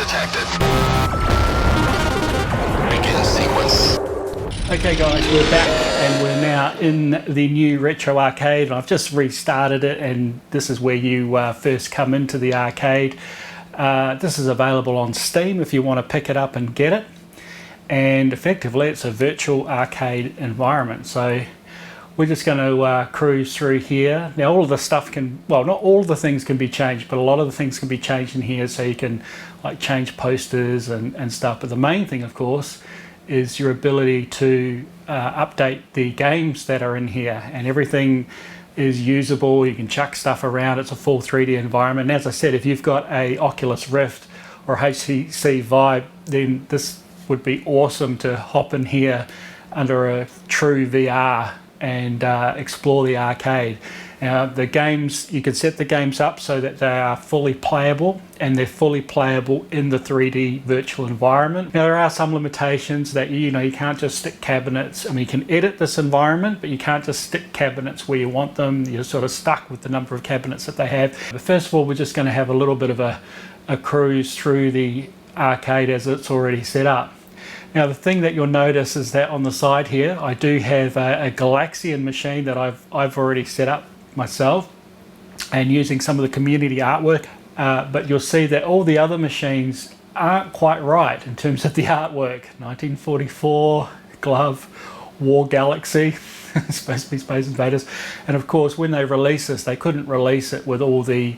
detected. Begin sequence. Okay guys, we're back and we're now in the new Retro Arcade. I've just restarted it and this is where you first come into the arcade. This is available on Steam if you want to pick it up and get it. And effectively it's a virtual arcade environment. So we're just going to cruise through here. Now all of the stuff can, well, not all the things can be changed, but a lot of the things can be changed in here, so you can like change posters and stuff. But the main thing, of course, is your ability to update the games that are in here, and everything is usable. You can chuck stuff around. It's a full 3D environment. And as I said, if you've got a Oculus Rift or HTC Vive, then this would be awesome to hop in here under a true VR and explore the arcade. Now the games, you can set the games up so that they are fully playable, and they're fully playable in the 3D virtual environment. Now there are some limitations that you can't just stick cabinets. I mean, you can edit this environment, but you can't just stick cabinets where you want them. You're sort of stuck with the number of cabinets that they have. But first of all, we're just going to have a little bit of a cruise through the arcade as it's already set up. Now the thing that you'll notice is that on the side here I do have a Galaxian machine that I've already set up myself and using some of the community artwork, but you'll see that all the other machines aren't quite right in terms of the artwork. 1944 glove, War Galaxy, supposed to be Space Invaders, and of course when they release this they couldn't release it with all the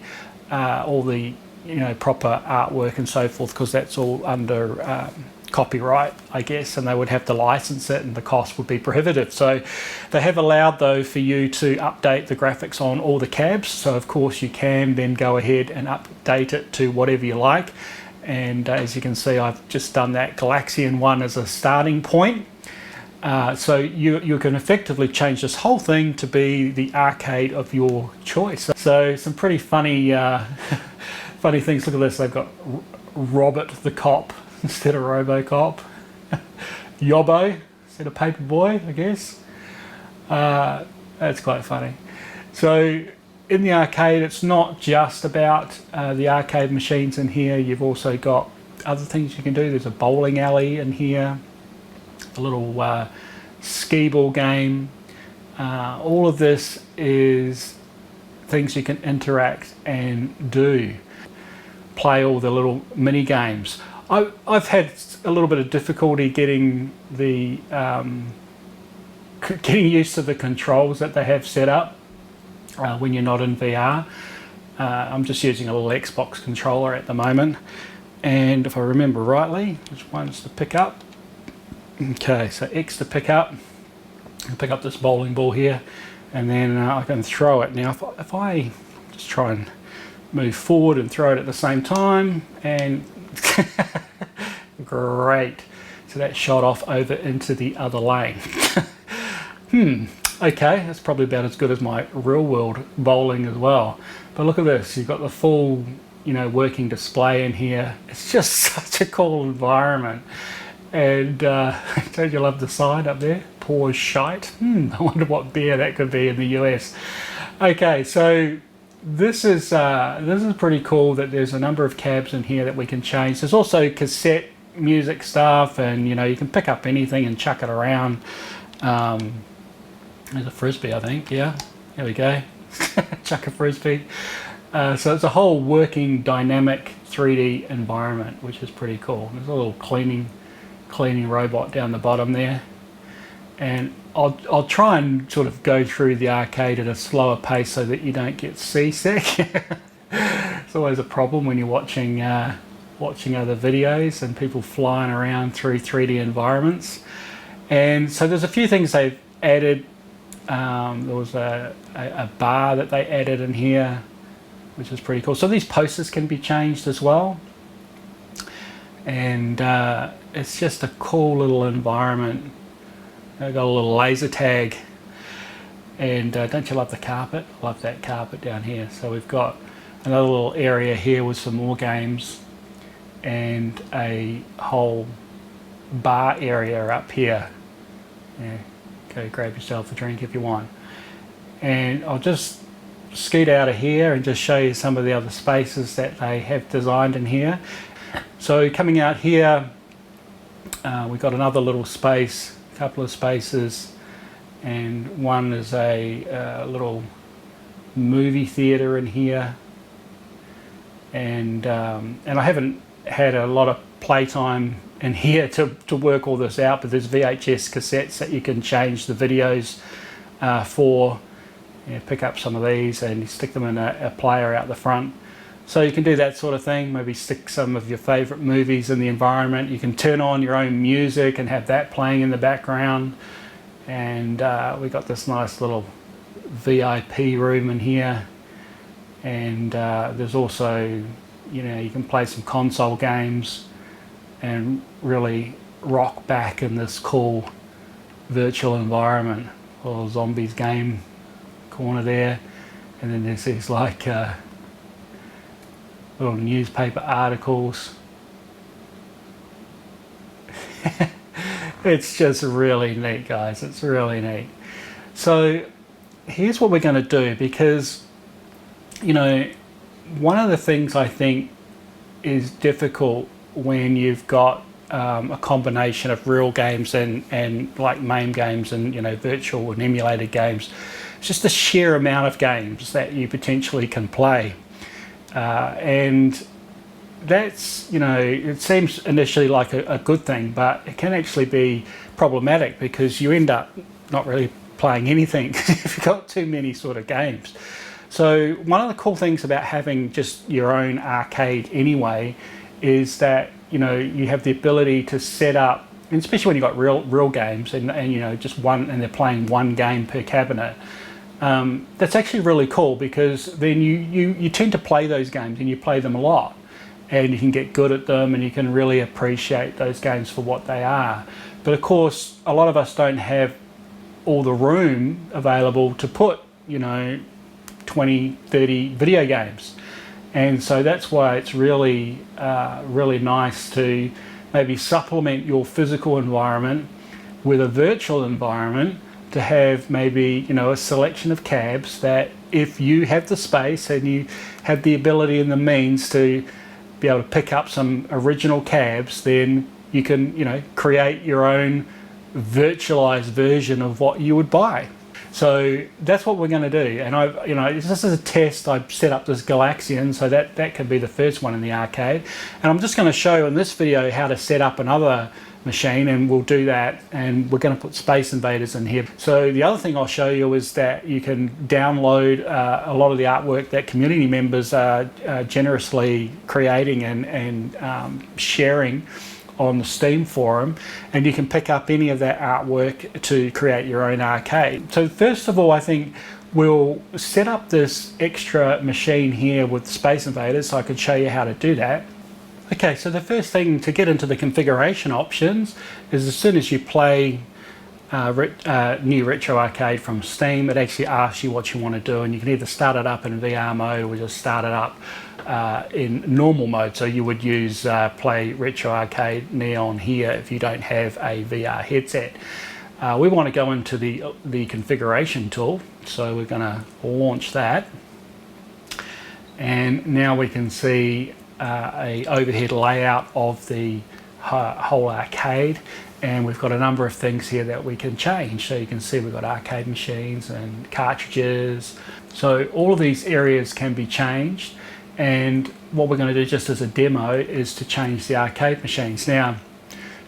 proper artwork and so forth, because that's all under copyright, I guess, and they would have to license it and the cost would be prohibitive. So they have allowed though for you to update the graphics on all the cabs, so of course you can then go ahead and update it to whatever you like. And as you can see, I've just done that Galaxian one as a starting point. So you can effectively change this whole thing to be the arcade of your choice. So some pretty funny funny things. Look at this, they've got Robert the Cop instead of Robocop, Yobbo instead of Paperboy, I guess. That's quite funny. So in the arcade, it's not just about the arcade machines in here. You've also got other things you can do. There's a bowling alley in here, a little skee ball game. All of this is things you can interact and do. Play all the little mini games. I've had a little bit of difficulty getting the getting used to the controls that they have set up when you're not in VR. I'm just using a little Xbox controller at the moment, and if I remember rightly, which one's to pick up? Okay, so X to pick up. I'll pick up this bowling ball here, and then I can throw it. Now if I just try and move forward and throw it at the same time, and great, so that shot off over into the other lane. Okay, that's probably about as good as my real world bowling as well. But look at this, you've got the full working display in here. It's just such a cool environment. And don't you love the sign up there, poor shite? I wonder what beer that could be in the US. Okay, so this is pretty cool that there's a number of cabs in here that we can change. There's also cassette music stuff, and you can pick up anything and chuck it around. There's a frisbee, I think. Yeah, there we go. Chuck a frisbee. So it's a whole working dynamic 3D environment, which is pretty cool. There's a little cleaning robot down the bottom there, and I'll try and sort of go through the arcade at a slower pace so that you don't get seasick. It's always a problem when you're watching other videos and people flying around through 3D environments. And so there's a few things they've added. There was a bar that they added in here, which is pretty cool. So these posters can be changed as well, and it's just a cool little environment. I've got a little laser tag, and don't you love the carpet? I love that carpet down here. So we've got another little area here with some more games, and a whole bar area up here. Yeah, go grab yourself a drink if you want. And I'll just scoot out of here and just show you some of the other spaces that they have designed in here. So coming out here, we've got another little space, a couple of spaces, and one is a little movie theater in here. And I haven't had a lot of playtime in here to work all this out, but there's VHS cassettes that you can change the videos for. Pick up some of these and stick them in a player out the front. So you can do that sort of thing, maybe stick some of your favourite movies in the environment. You can turn on your own music and have that playing in the background. And we got this nice little VIP room in here. And there's also, you know, you can play some console games and really rock back in this cool virtual environment. Little zombies game corner there. And then there's these like little newspaper articles. It's just really neat, guys. It's really neat. So here's what we're going to do, because, you know, one of the things I think is difficult when you've got a combination of real games and like MAME games and, you know, virtual and emulated games, it's just the sheer amount of games that you potentially can play. And that's, you know, it seems initially like a good thing, but it can actually be problematic because you end up not really playing anything if you've got too many sort of games. So one of the cool things about having just your own arcade anyway is that, you know, you have the ability to set up, and especially when you've got real games and you know, just one, and they're playing one game per cabinet. That's actually really cool, because then you tend to play those games and you play them a lot, and you can get good at them and you can really appreciate those games for what they are. But of course, a lot of us don't have all the room available to put, you know, 20, 30 video games. And so that's why it's really, really nice to maybe supplement your physical environment with a virtual environment, to have maybe, you know, a selection of cabs that if you have the space and you have the ability and the means to be able to pick up some original cabs, then you can, you know, create your own virtualized version of what you would buy. So that's what we're going to do. And I, you know, this is a test. I set up this Galaxian, so that could be the first one in the arcade. And I'm just going to show in this video how to set up another machine, and we'll do that, and we're going to put Space Invaders in here. So the other thing I'll show you is that you can download a lot of the artwork that community members are generously creating and sharing on the Steam forum, and you can pick up any of that artwork to create your own arcade. So first of all, I think we'll set up this extra machine here with Space Invaders, so I can show you how to do that. Okay, so the first thing to get into the configuration options is, as soon as you play new Retro Arcade from Steam, it actually asks you what you want to do, and you can either start it up in VR mode or just start it up in normal mode. So you would use Play Retro Arcade Neon here if you don't have a VR headset. We want to go into the configuration tool, so we're going to launch that, and now we can see a overhead layout of the whole arcade, and we've got a number of things here that we can change. So you can see we've got arcade machines and cartridges, so all of these areas can be changed. And what we're going to do, just as a demo, is to change the arcade machines. Now,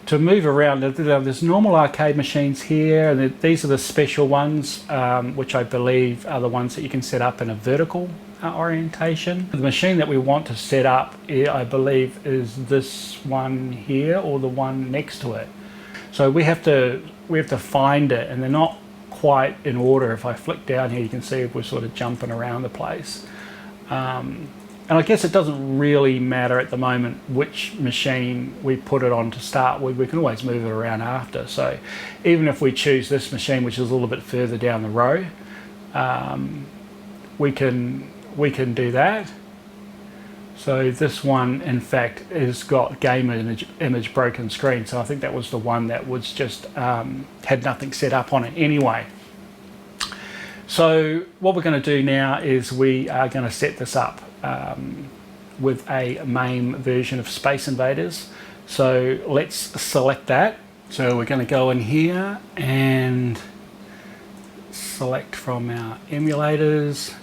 to move around, there's normal arcade machines here, and these are the special ones, which I believe are the ones that you can set up in a vertical orientation. The machine that we want to set up, I believe, is this one here, or the one next to it. So we have to find it, and they're not quite in order. If I flick down here, you can see we're sort of jumping around the place. And I guess it doesn't really matter at the moment which machine we put it on to start with. We can always move it around after. So even if we choose this machine, which is a little bit further down the row, we can do that. So this one, in fact, has got game image broken screen. So I think that was the one that was just had nothing set up on it anyway. So what we're going to do now is we are going to set this up with a MAME version of Space Invaders. So let's select that. So we're going to go in here and select from our emulators,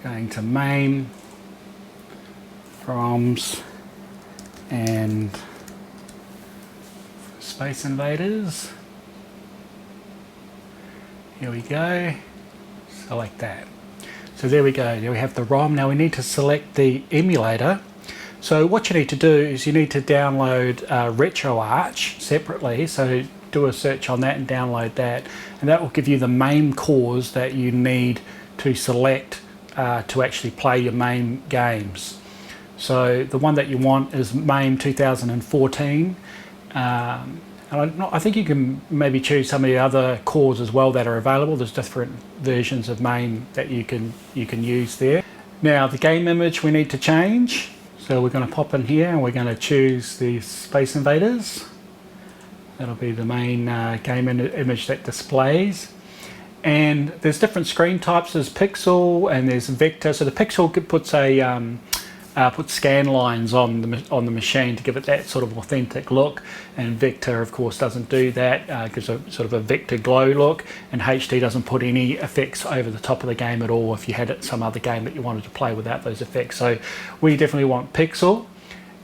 going to MAME, FROMs, and Space Invaders. Here we go, select that. So there we go, there we have the ROM. Now we need to select the emulator. So what you need to do is you need to download RetroArch separately. So do a search on that and download that. And that will give you the MAME cores that you need to select to actually play your MAME games. So the one that you want is MAME 2014. And I think you can maybe choose some of the other cores as well that are available. There's different versions of MAME that you can use there. Now the game image we need to change. So we're going to pop in here and we're going to choose the Space Invaders. That'll be the main game image that displays. And there's different screen types. There's pixel and there's vector. So the pixel puts a puts scan lines on the machine to give it that sort of authentic look, and vector of course doesn't do that, gives a sort of a vector glow look, and HD doesn't put any effects over the top of the game at all if you had some other game that you wanted to play without those effects. So we definitely want pixel.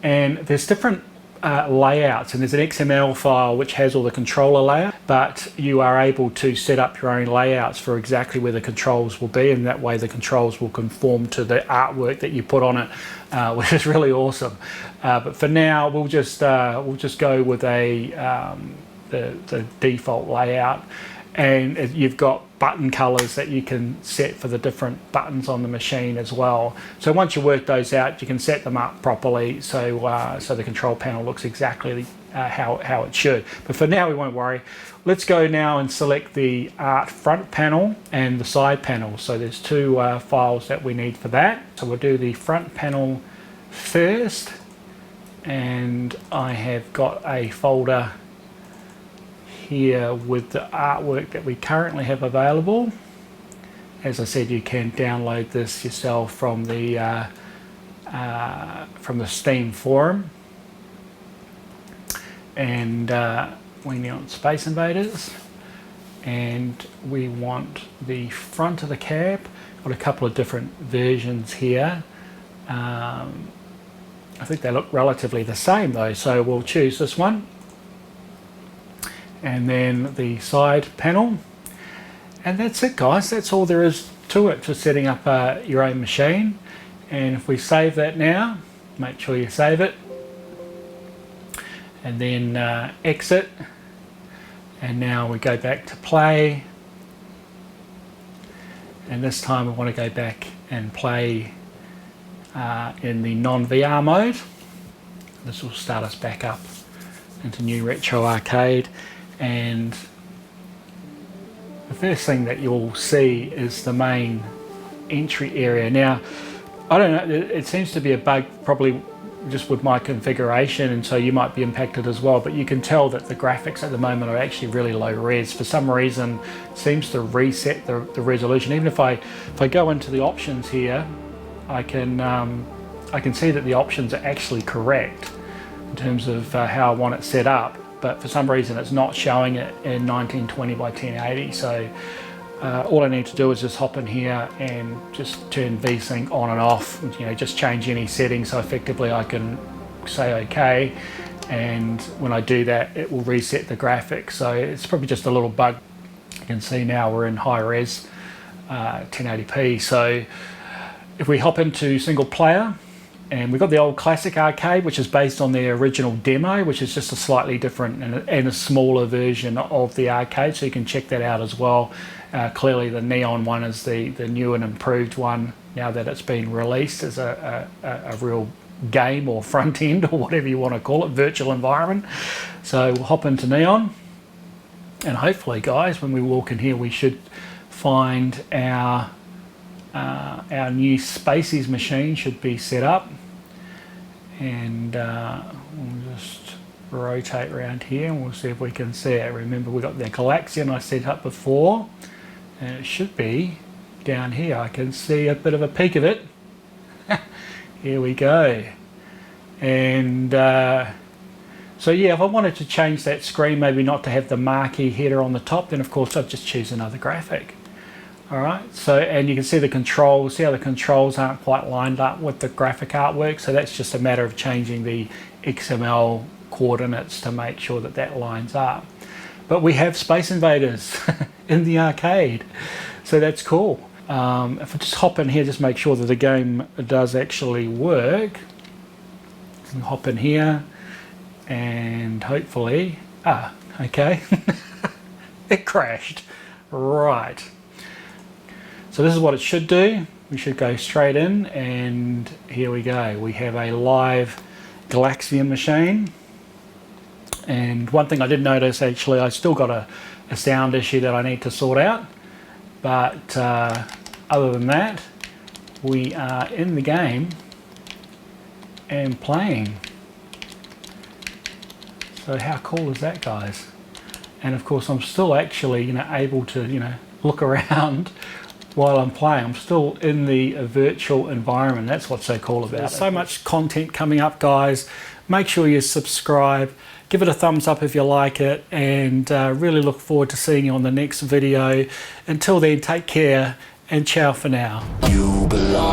And there's different layouts, and there's an XML file which has all the controller layout, but you are able to set up your own layouts for exactly where the controls will be, and that way the controls will conform to the artwork that you put on it, which is really awesome. But for now we'll just go with the default layout, and you've got button colors that you can set for the different buttons on the machine as well. So once you work those out, you can set them up properly so so the control panel looks exactly how it should. But for now we won't worry. Let's go now and select the art front panel and the side panel. So there's two files that we need for that. So we'll do the front panel first, and I have got a folder here with the artwork that we currently have available. As I said, you can download this yourself from the Steam forum. And we want Space Invaders, and we want the front of the cap. Got a couple of different versions here. I think they look relatively the same though, so we'll choose this one. And then the side panel, and that's it guys, that's all there is to it for setting up your own machine. And if we save that now, make sure you save it, and then exit, and now we go back to play, and this time we want to go back and play in the non-VR mode. This will start us back up into New Retro Arcade. And the first thing that you'll see is the main entry area. Now, I don't know, it seems to be a bug probably just with my configuration, and so you might be impacted as well, but you can tell that the graphics at the moment are actually really low res. For some reason, it seems to reset the resolution. Even if I go into the options here, I can see that the options are actually correct in terms of how I want it set up. But for some reason it's not showing it in 1920 by 1080. So all I need to do is just hop in here and just turn VSync on and off, you know, just change any settings so effectively I can say OK, and when I do that it will reset the graphics. So it's probably just a little bug. You can see now we're in high res 1080p. So if we hop into single player, and we've got the old classic arcade, which is based on the original demo, which is just a slightly different and a smaller version of the arcade, so you can check that out as well. Clearly the neon one is the new and improved one now that it's been released as a real game or front end or whatever you want to call it, virtual environment. So we'll hop into neon, and hopefully guys, when we walk in here we should find our new Spacies machine should be set up. And we'll just rotate around here and we'll see if we can see it. Remember, we got the Galaxian I set up before, and it should be down here. I can see a bit of a peek of it. Here we go. And so yeah, if I wanted to change that screen, maybe not to have the marquee header on the top, then of course I'd just choose another graphic. Alright, so and you can see the controls, see how the controls aren't quite lined up with the graphic artwork, so that's just a matter of changing the XML coordinates to make sure that that lines up. But we have Space Invaders in the arcade, so that's cool. If I just hop in here, just make sure that the game does actually work. Hop in here and hopefully, okay, it crashed. Right. So this is what it should do. We should go straight in, and here we go. We have a live Galaxian machine. And one thing I did notice, actually, I still got a sound issue that I need to sort out. But other than that, we are in the game and playing. So how cool is that, guys? And of course, I'm still actually, able to, look around while I'm playing. I'm still in the virtual environment. That's what's so cool about it. There's so much content coming up, guys. Make sure you subscribe, give it a thumbs up if you like it, and really look forward to seeing you on the next video. Until then, take care and ciao for now. You belong.